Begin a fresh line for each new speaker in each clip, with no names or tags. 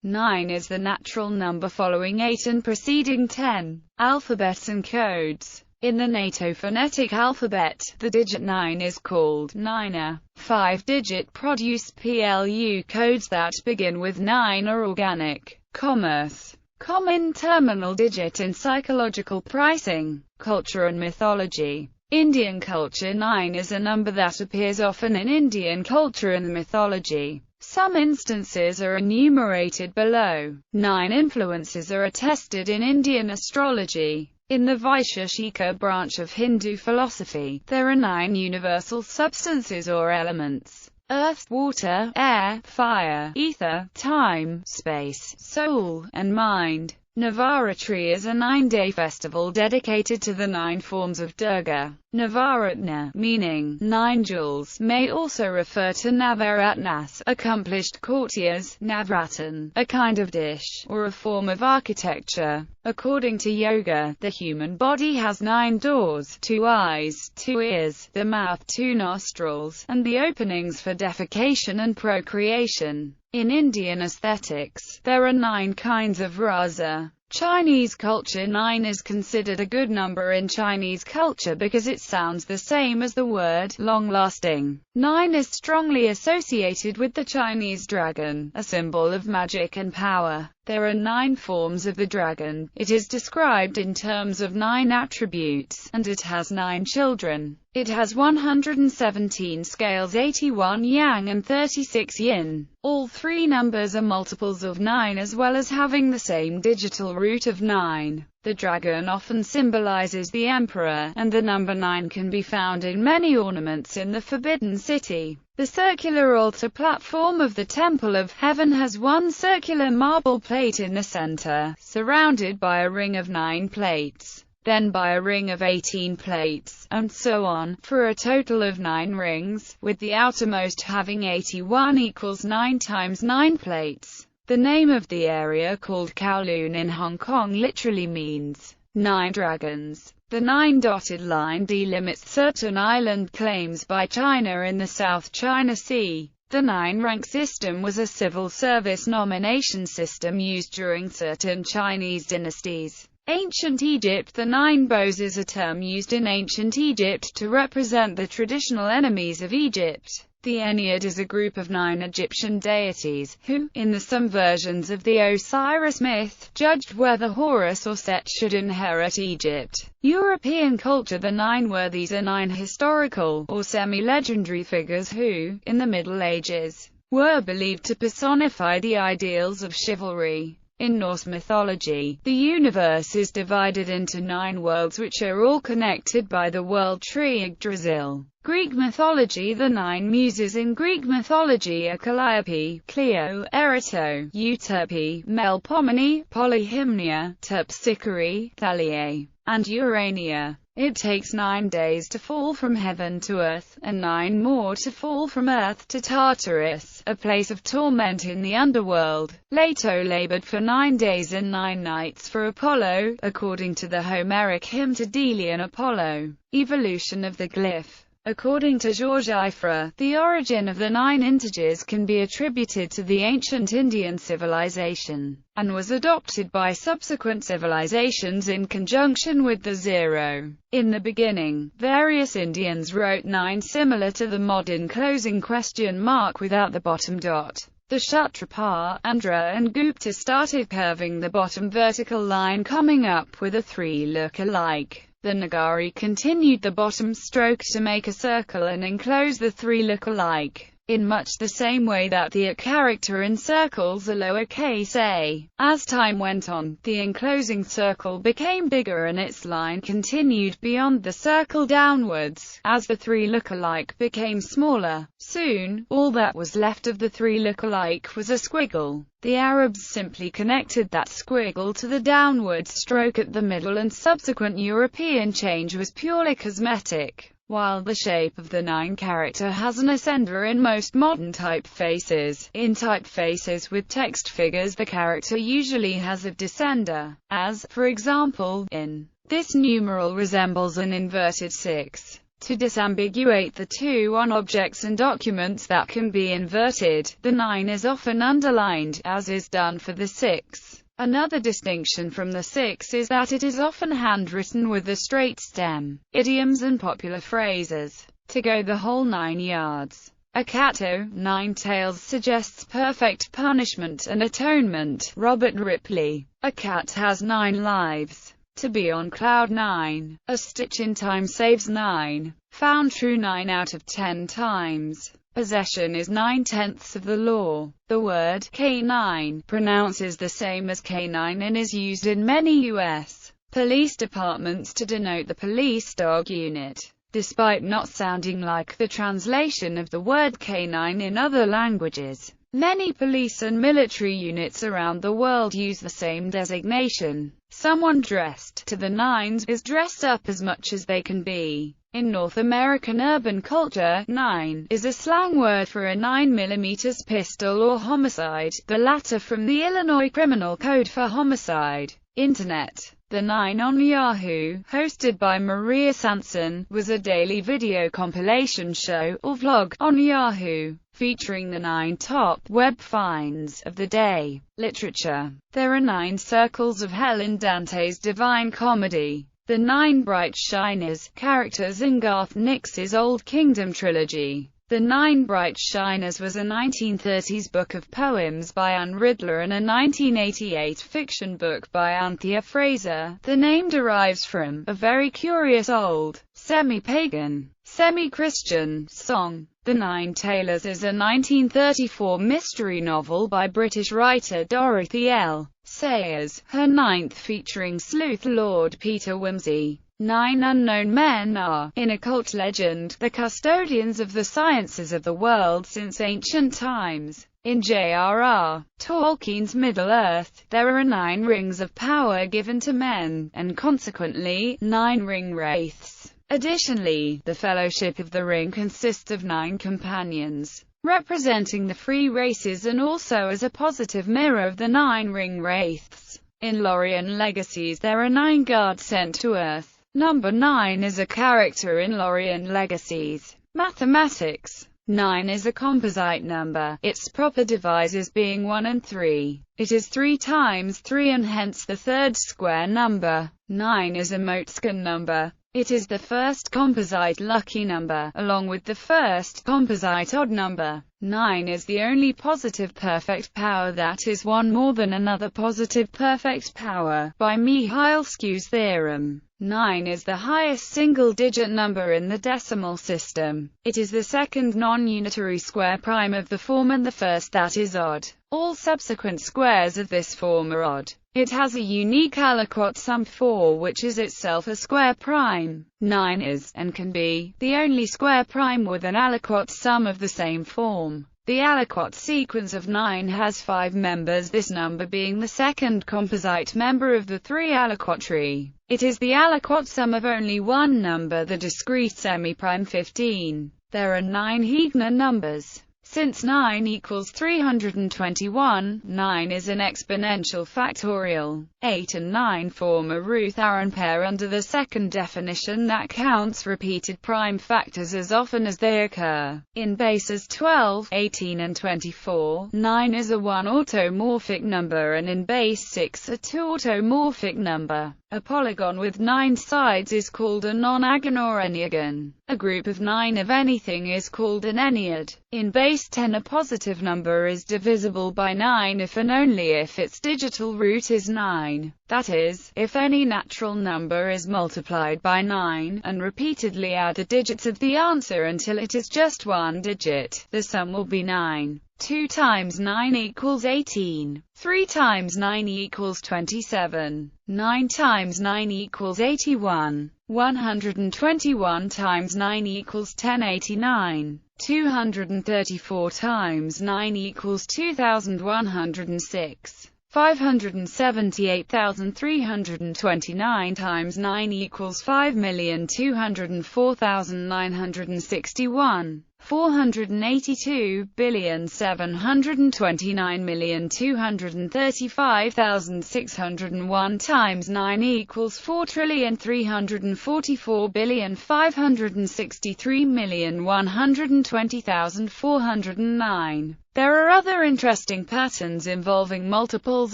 9 is the natural number following 8 and preceding 10. Alphabets and codes. In the NATO phonetic alphabet, the digit 9 is called ʻnaɪn. 5-digit produce PLU codes that begin with 9 are organic. Commerce. Common terminal digit in psychological pricing, culture and mythology. Indian culture 9 is a number that appears often in Indian culture and mythology. Some instances are enumerated below. 9 influences are attested in Indian astrology. In the Vaisheshika branch of Hindu philosophy, there are 9 universal substances or elements: earth, water, air, fire, ether, time, space, soul, and mind. Navaratri is a 9-day festival dedicated to the 9 forms of Durga. Navaratna, meaning 9 jewels, may also refer to Navaratnas, accomplished courtiers, Navratan, a kind of dish, or a form of architecture. According to yoga, the human body has 9 doors: 2 eyes, 2 ears, the mouth, 2 nostrils, and the openings for defecation and procreation. In Indian aesthetics, there are 9 kinds of rasa. Chinese culture 9 is considered a good number in Chinese culture because it sounds the same as the word long-lasting. 9 is strongly associated with the Chinese dragon, a symbol of magic and power. There are 9 forms of the dragon. It is described in terms of 9 attributes, and it has 9 children. It has 117 scales, 81 yang and 36 yin. All 3 numbers are multiples of 9 as well as having the same digital root of 9. The dragon often symbolizes the emperor, and the number 9 can be found in many ornaments in the Forbidden City. The circular altar platform of the Temple of Heaven has 1 circular marble plate in the center, surrounded by a ring of 9 plates, then by a ring of 18 plates, and so on, for a total of 9 rings, with the outermost having 81 equals 9 times 9 plates. The name of the area, called Kowloon in Hong Kong, literally means 9 dragons. The 9-dotted line delimits certain island claims by China in the South China Sea. The 9-rank system was a civil service nomination system used during certain Chinese dynasties. Ancient Egypt. The 9 bows is a term used in ancient Egypt to represent the traditional enemies of Egypt. The Ennead is a group of 9 Egyptian deities, who, in the some versions of the Osiris myth, judged whether Horus or Set should inherit Egypt. European culture. The 9 worthies are 9 historical, or semi-legendary figures who, in the Middle Ages, were believed to personify the ideals of chivalry. In Norse mythology, the universe is divided into 9 worlds which are all connected by the world tree Yggdrasil. Greek mythology. The 9 muses in Greek mythology are Calliope, Clio, Erato, Euterpe, Melpomene, Polyhymnia, Terpsichore, Thalia, and Urania. It takes 9 days to fall from heaven to earth, and 9 more to fall from earth to Tartarus, a place of torment in the underworld. Leto labored for 9 days and 9 nights for Apollo, according to the Homeric hymn to Delian Apollo. Evolution of the glyph. According to George Ifra, the origin of the 9 integers can be attributed to the ancient Indian civilization, and was adopted by subsequent civilizations in conjunction with the 0. In the beginning, various Indians wrote 9 similar to the modern closing question mark without the bottom dot. The Kshatrapa, Andhra and Gupta started curving the bottom vertical line, coming up with a 3 look-alike. The Nagari continued the bottom stroke to make a circle and enclose the 3 look-alike, in much the same way that the A character encircles a lowercase a. As time went on, the enclosing circle became bigger and its line continued beyond the circle downwards. As the 3 look-alike became smaller, soon, all that was left of the 3 look-alike was a squiggle. The Arabs simply connected that squiggle to the downward stroke at the middle, and subsequent European change was purely cosmetic. While the shape of the 9 character has an ascender in most modern typefaces, in typefaces with text figures the character usually has a descender, as, for example, in. This numeral resembles an inverted 6. To disambiguate the 2 on objects and documents that can be inverted, the 9 is often underlined, as is done for the 6. Another distinction from the 6 is that it is often handwritten with a straight stem. Idioms and popular phrases. To go the whole 9 yards. A cat o' 9 tails suggests perfect punishment and atonement. Robert Ripley. A cat has 9 lives. To be on cloud 9. A stitch in time saves 9. Found true 9 out of 10 times. Possession is 9/10 of the law. The word canine pronounces the same as canine and is used in many U.S. police departments to denote the police dog unit, despite not sounding like the translation of the word canine in other languages. Many police and military units around the world use the same designation. Someone dressed to the nines is dressed up as much as they can be. In North American urban culture, 9 is a slang word for a 9mm pistol or homicide, the latter from the Illinois Criminal Code for homicide. Internet. The 9 on Yahoo, hosted by Maria Sanson, was a daily video compilation show, or vlog, on Yahoo, featuring the 9 top web finds of the day. Literature. There are 9 circles of hell in Dante's Divine Comedy. The 9 bright shiners, characters in Garth Nix's Old Kingdom trilogy. The 9 Bright Shiners was a 1930s book of poems by Anne Riddler and a 1988 fiction book by Anthea Fraser. The name derives from a very curious old, semi-pagan, semi-Christian song. The 9 Tailors is a 1934 mystery novel by British writer Dorothy L. Sayers, her 9th featuring sleuth Lord Peter Wimsey. 9 unknown men are, in occult legend, the custodians of the sciences of the world since ancient times. In J.R.R. Tolkien's Middle-earth, there are 9 rings of power given to men, and consequently, 9 ring wraiths. Additionally, the Fellowship of the Ring consists of 9 companions, representing the free races and also as a positive mirror of the 9 ring wraiths. In Lorien Legacies there are 9 guards sent to Earth. Number 9 is a character in Lorien Legacies. Mathematics. 9 is a composite number, its proper divisors being 1 and 3. It is 3 times 3 and hence the third square number. 9 is a Motzkin number. It is the first composite lucky number, along with the first composite odd number. 9 is the only positive perfect power that is one more than another positive perfect power, by Mihailsky's theorem. 9 is the highest single-digit number in the decimal system. It is the second non-unitary square prime of the form and the first that is odd. All subsequent squares of this form are odd. It has a unique aliquot sum 4 which is itself a square prime. 9 is, and can be, the only square prime with an aliquot sum of the same form. The aliquot sequence of 9 has 5 members, this number being the second composite member of the 3 aliquot tree. It is the aliquot sum of only one number, the discrete semi-prime 15. There are 9 Heegner numbers. Since 9 equals 321, 9 is an exponential factorial. 8 and 9 form a Ruth-Arron pair under the second definition that counts repeated prime factors as often as they occur. In bases 12, 18 and 24, 9 is a 1 automorphic number and in base 6 a 2 automorphic number. A polygon with 9 sides is called a nonagon or enneagon. A group of 9 of anything is called an ennead. In base 10 a positive number is divisible by 9 if and only if its digital root is 9. That is, if any natural number is multiplied by 9, and repeatedly add the digits of the answer until it is just one digit, the sum will be 9. 2 times 9 equals 18. 3 times 9 equals 27. 9 times 9 equals 81. 121 times 9 equals 1089. 234 times 9 equals 2106. 578,329 times 9 equals 5,204,961. 482,729,235,601 times 9 equals 4,344,563,120,409. There are other interesting patterns involving multiples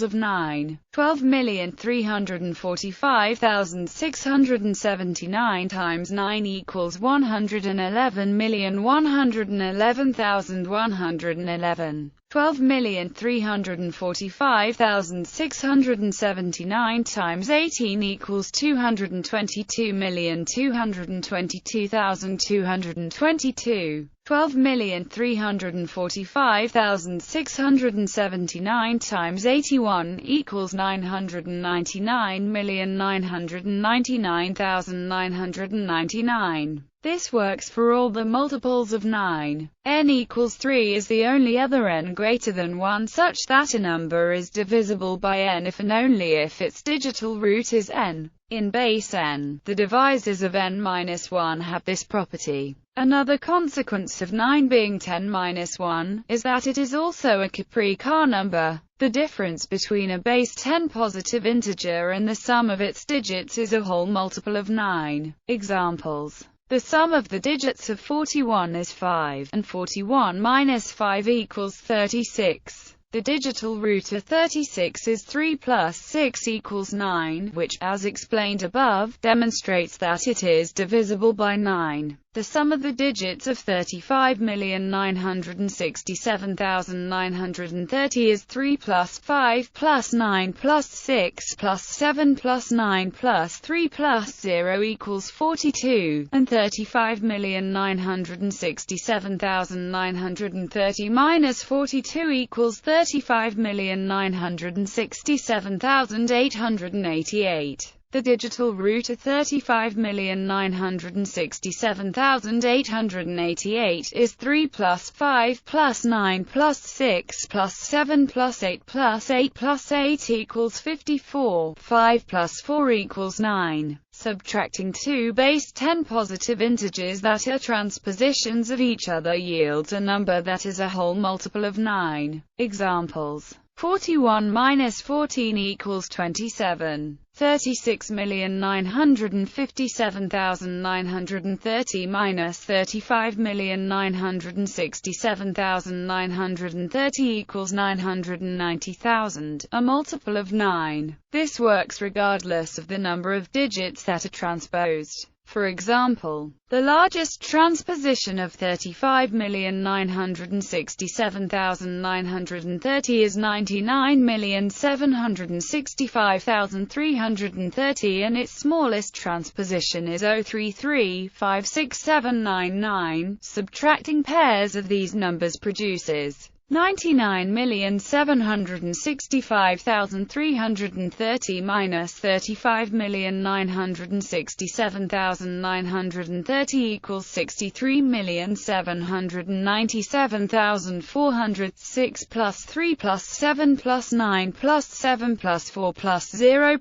of 9. 12,345,679 times 9 equals 111,111,111. 12,345,679 times 18 equals 222,222,222. 12,345,679 times 81 equals 999,999,999. This works for all the multiples of 9. N equals 3 is the only other n greater than 1 such that a number is divisible by n if and only if its digital root is n. In base n, the divisors of n-1 have this property. Another consequence of 9 being 10-1 is that it is also a Capri-Car number. The difference between a base 10 positive integer and the sum of its digits is a whole multiple of 9. Examples. The sum of the digits of 41 is 5, and 41 minus 5 equals 36. The digital root of 36 is 3 plus 6 equals 9, which, as explained above, demonstrates that it is divisible by 9. The sum of the digits of 35,967,930 is 3 plus 5 plus 9 plus 6 plus 7 plus 9 plus 3 plus 0 equals 42, and 35,967,930 minus 42 equals 35,967,888. The digital root of 35,967,888 is 3 plus 5 plus 9 plus 6 plus 7 plus 8 plus 8 plus 8 equals 54. 5 plus 4 equals 9. Subtracting two base 10 positive integers that are transpositions of each other yields a number that is a whole multiple of 9. Examples. 41 minus 14 equals 27. 36,957,930 minus 35,967,930 equals 990,000, a multiple of 9. This works regardless of the number of digits that are transposed. For example, the largest transposition of 35,967,930 is 99,765,330 and its smallest transposition is 0.3356,799. Subtracting pairs of these numbers produces 99,765,330 minus 35,967,930 equals 63,797,406 plus 3 plus 7 plus 9 plus 7 plus 4 plus 0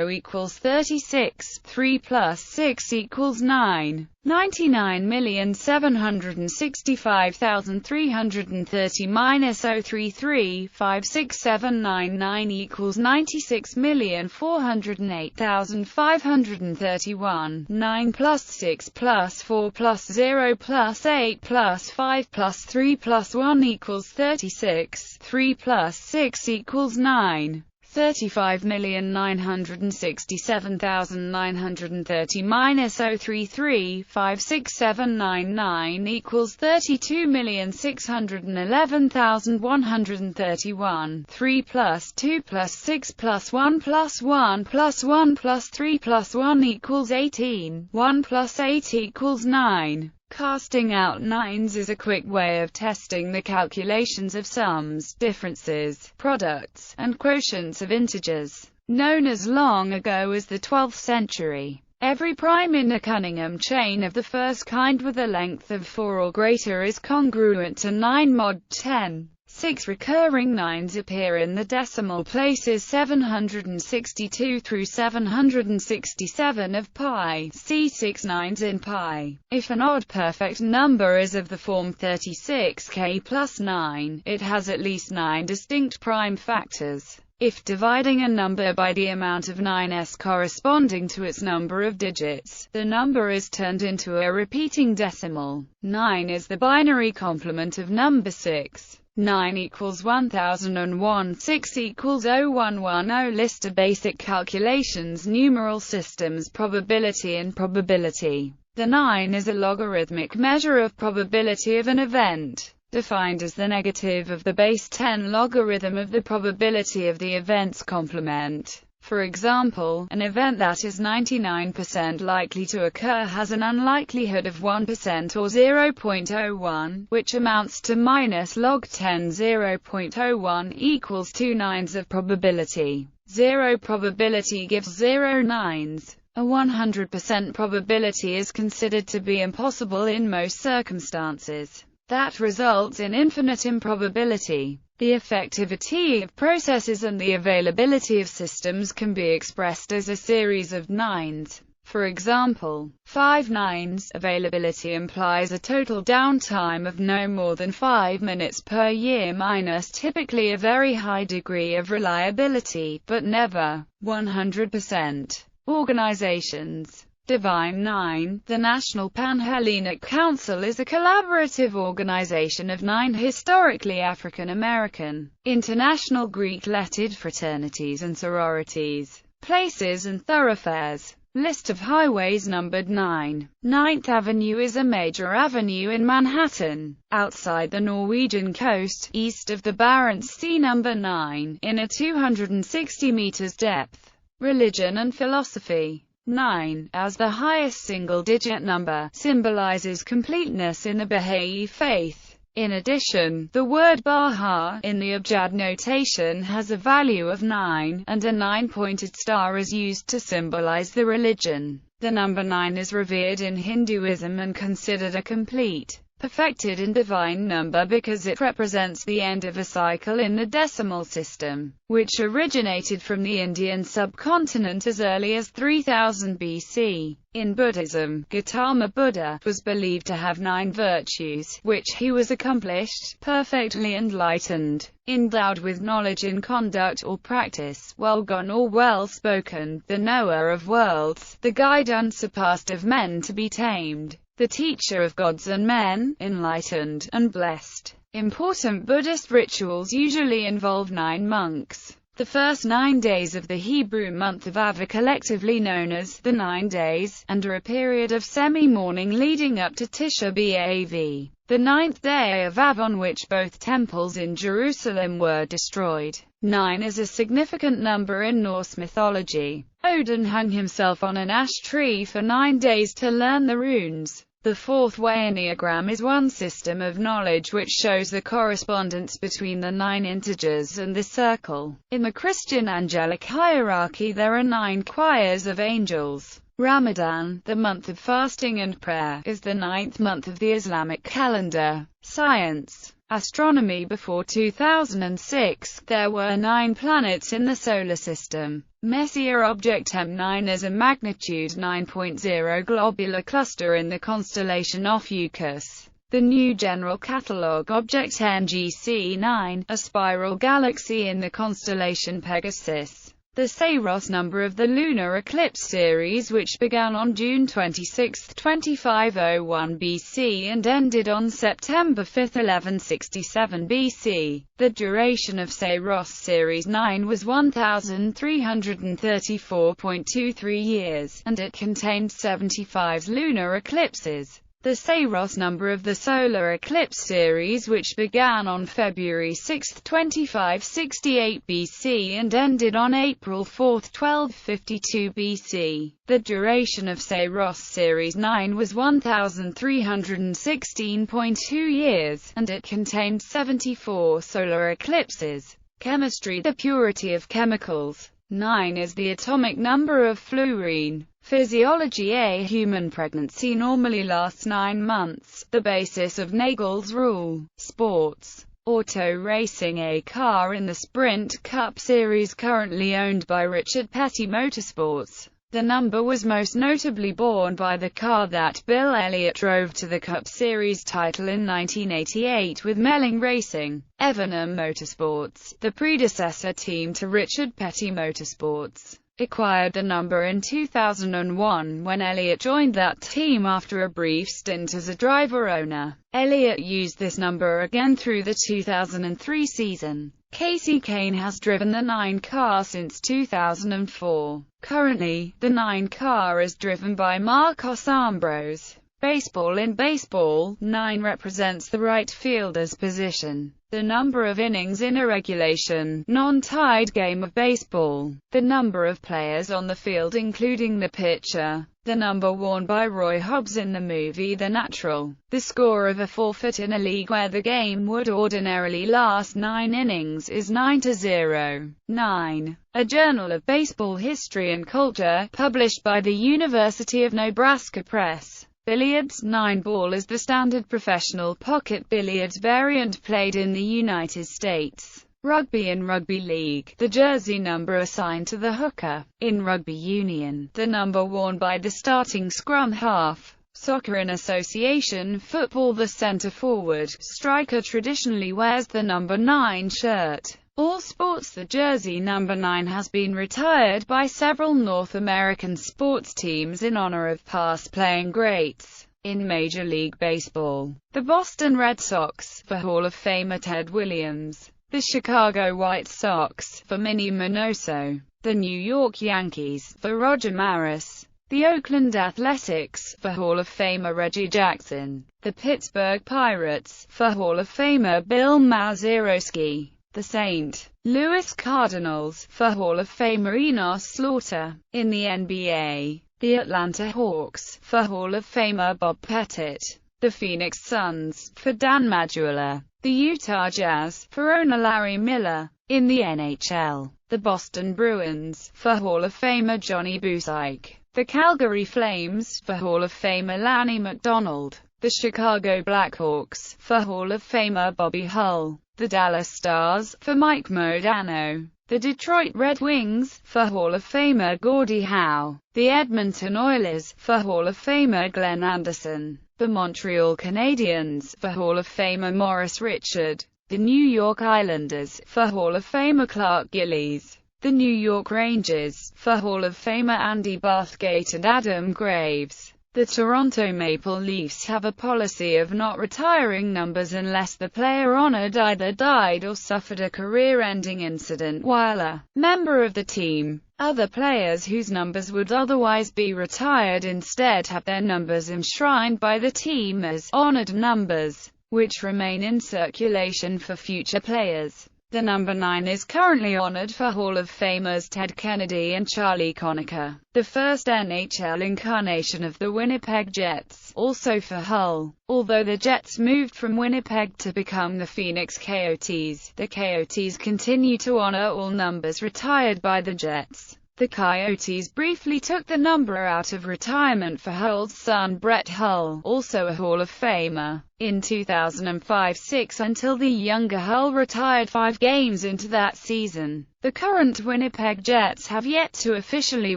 equals 36. 3 plus 6 equals 9. 99,765,330 minus 0.3356,799 equals 96,408,531. 9 plus 6 plus 4 plus 0 plus 8 plus 5 plus 3 plus 1 equals 36. 3 plus 6 equals 9. 35,967,930 minus 0.3356,799 equals 32,611,131. 3 plus 2 plus 6 plus 1 plus 1 plus 1 plus 3 plus 1 equals 18. 1 plus 8 equals 9. Casting out nines is a quick way of testing the calculations of sums, differences, products, and quotients of integers. Known as long ago as the 12th century, every prime in a Cunningham chain of the first kind with a length of 4 or greater is congruent to 9 mod 10. 6 recurring nines appear in the decimal places 762 through 767 of pi. See 6 nines in pi. If an odd perfect number is of the form 36k plus 9, it has at least 9 distinct prime factors. If dividing a number by the amount of 9s corresponding to its number of digits, the number is turned into a repeating decimal. 9 is the binary complement of number 6. 9 equals 1001, 6 equals 0110. List of basic calculations, numeral systems, probability and probability. The 9 is a logarithmic measure of probability of an event, defined as the negative of the base 10 logarithm of the probability of the event's complement. For example, an event that is 99% likely to occur has an unlikelihood of 1% or 0.01, which amounts to minus log 10. 0.01 equals 2 nines of probability. 0 probability gives 0 nines. A 100% probability is considered to be impossible in most circumstances. That results in infinite improbability. The effectivity of processes and the availability of systems can be expressed as a series of nines. For example, 5 nines availability implies a total downtime of no more than 5 minutes per year minus typically a very high degree of reliability, but never 100%. Organizations. Divine Nine. The National Pan-Hellenic Council is a collaborative organization of 9 historically African-American, international Greek-lettered fraternities and sororities, places and thoroughfares. List of highways numbered 9. 9th Avenue is a major avenue in Manhattan, outside the Norwegian coast, east of the Barents Sea. Number 9, in a 260 meters depth. Religion and philosophy. 9, as the highest single-digit number, symbolizes completeness in the Baha'i faith. In addition, the word Baha, in the Abjad notation, has a value of 9, and a 9-pointed star is used to symbolize the religion. The number 9 is revered in Hinduism and considered a complete, perfected and divine number because it represents the end of a cycle in the decimal system, which originated from the Indian subcontinent as early as 3000 BC. In Buddhism, Gautama Buddha was believed to have 9 virtues, which he was accomplished, perfectly enlightened, endowed with knowledge in conduct or practice, well gone or well spoken, the knower of worlds, the guide unsurpassed of men to be tamed, the teacher of gods and men, enlightened, and blessed. Important Buddhist rituals usually involve 9 monks. The first 9 days of the Hebrew month of Av are collectively known as the 9 days, and are a period of semi-mourning leading up to Tisha B'Av, the 9th day of Av, on which both temples in Jerusalem were destroyed. 9 is a significant number in Norse mythology. Odin hung himself on an ash tree for 9 days to learn the runes. The fourth way Enneagram is one system of knowledge which shows the correspondence between the 9 integers and the circle. In the Christian angelic hierarchy there are 9 choirs of angels. Ramadan, the month of fasting and prayer, is the 9th month of the Islamic calendar. Science. Astronomy. Before 2006, there were 9 planets in the Solar System. Messier object M9 is a magnitude 9.0 globular cluster in the constellation Ophiuchus. The New General Catalogue object NGC9, a spiral galaxy in the constellation Pegasus. The Saros number of the lunar eclipse series, which began on June 26, 2501 BC and ended on September 5, 1167 BC. The duration of Saros series 9 was 1334.23 years, and it contained 75 lunar eclipses. The Saros number of the solar eclipse series, which began on February 6, 2568 BC and ended on April 4, 1252 BC. The duration of Saros series 9 was 1316.2 years, and it contained 74 solar eclipses. Chemistry. The purity of chemicals. 9 is the atomic number of fluorine. Physiology. A human pregnancy normally lasts 9 months, the basis of Nagel's rule. Sports. Auto Racing, a car in the Sprint Cup Series currently owned by Richard Petty Motorsports. The number was most notably borne by the car that Bill Elliott drove to the Cup Series title in 1988 with Melling Racing. Evernham Motorsports, the predecessor team to Richard Petty Motorsports, acquired the number in 2001 when Elliott joined that team after a brief stint as a driver-owner. Elliott used this number again through the 2003 season. Casey Kane has driven the '9 car since 2004. Currently, the '9 car is driven by Marcos Ambrose. Baseball. In baseball, 9 represents the right fielder's position. The number of innings in a regulation, non-tied game of baseball. The number of players on the field including the pitcher. The number worn by Roy Hobbs in the movie The Natural. The score of a forfeit in a league where the game would ordinarily last 9 innings is 9-0. 9. A Journal of Baseball History and Culture, published by the University of Nebraska Press. Billiards. 9 ball is the standard professional pocket billiards variant played in the United States. Rugby. In rugby league, the jersey number assigned to the hooker. In rugby union, the number worn by the starting scrum half. Soccer. In association football, the center forward striker traditionally wears the number 9 shirt. All sports, the jersey number 9 has been retired by several North American sports teams in honor of past playing greats. In Major League Baseball, the Boston Red Sox, for Hall of Famer Ted Williams. The Chicago White Sox, for Minnie Minoso. The New York Yankees, for Roger Maris. The Oakland Athletics, for Hall of Famer Reggie Jackson. The Pittsburgh Pirates, for Hall of Famer Bill Mazeroski. The St. Louis Cardinals, for Hall of Famer Enos Slaughter. In the NBA, the Atlanta Hawks, for Hall of Famer Bob Pettit. The Phoenix Suns, for Dan Maduela. The Utah Jazz, for owner Larry Miller. In the NHL, the Boston Bruins, for Hall of Famer Johnny Bucyk. The Calgary Flames, for Hall of Famer Lanny McDonald. The Chicago Blackhawks, for Hall of Famer Bobby Hull. The Dallas Stars, for Mike Modano. The Detroit Red Wings, for Hall of Famer Gordie Howe. The Edmonton Oilers, for Hall of Famer Glenn Anderson. The Montreal Canadiens, for Hall of Famer Maurice Richard. The New York Islanders, for Hall of Famer Clark Gillies. The New York Rangers, for Hall of Famer Andy Bathgate and Adam Graves. The Toronto Maple Leafs have a policy of not retiring numbers unless the player honored either died or suffered a career-ending incident while a member of the team. Other players whose numbers would otherwise be retired instead have their numbers enshrined by the team as honored numbers, which remain in circulation for future players. The number 9 is currently honored for Hall of Famers Ted Kennedy and Charlie Conacher, the first NHL incarnation of the Winnipeg Jets, also for Hull. Although the Jets moved from Winnipeg to become the Phoenix Coyotes, the Coyotes continue to honor all numbers retired by the Jets. The Coyotes briefly took the number out of retirement for Hull's son Brett Hull, also a Hall of Famer, in 2005-06 until the younger Hull retired 5 games into that season. The current Winnipeg Jets have yet to officially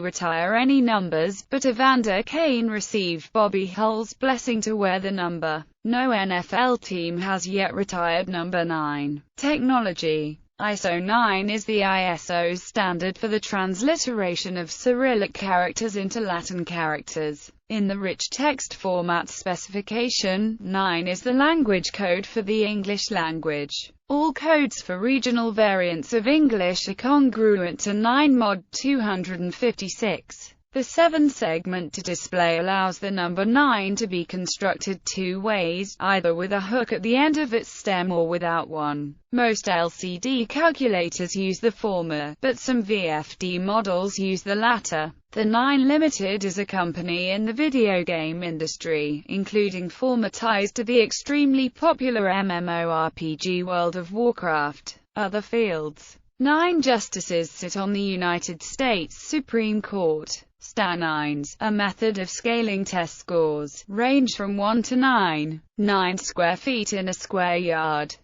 retire any numbers, but Evander Kane received Bobby Hull's blessing to wear the number. No NFL team has yet retired number 9. Technology. ISO 9 is the ISO standard for the transliteration of Cyrillic characters into Latin characters. In the rich text format specification, 9 is the language code for the English language. All codes for regional variants of English are congruent to 9 mod 256. The 7-segment display allows the number 9 to be constructed 2 ways, either with a hook at the end of its stem or without one. Most LCD calculators use the former, but some VFD models use the latter. The 9 Limited is a company in the video game industry, including former ties to the extremely popular MMORPG World of Warcraft. Other fields. 9 justices sit on the United States Supreme Court. ∑9s, a method of scaling test scores, range from 1 to 9. 9 square feet in a square yard.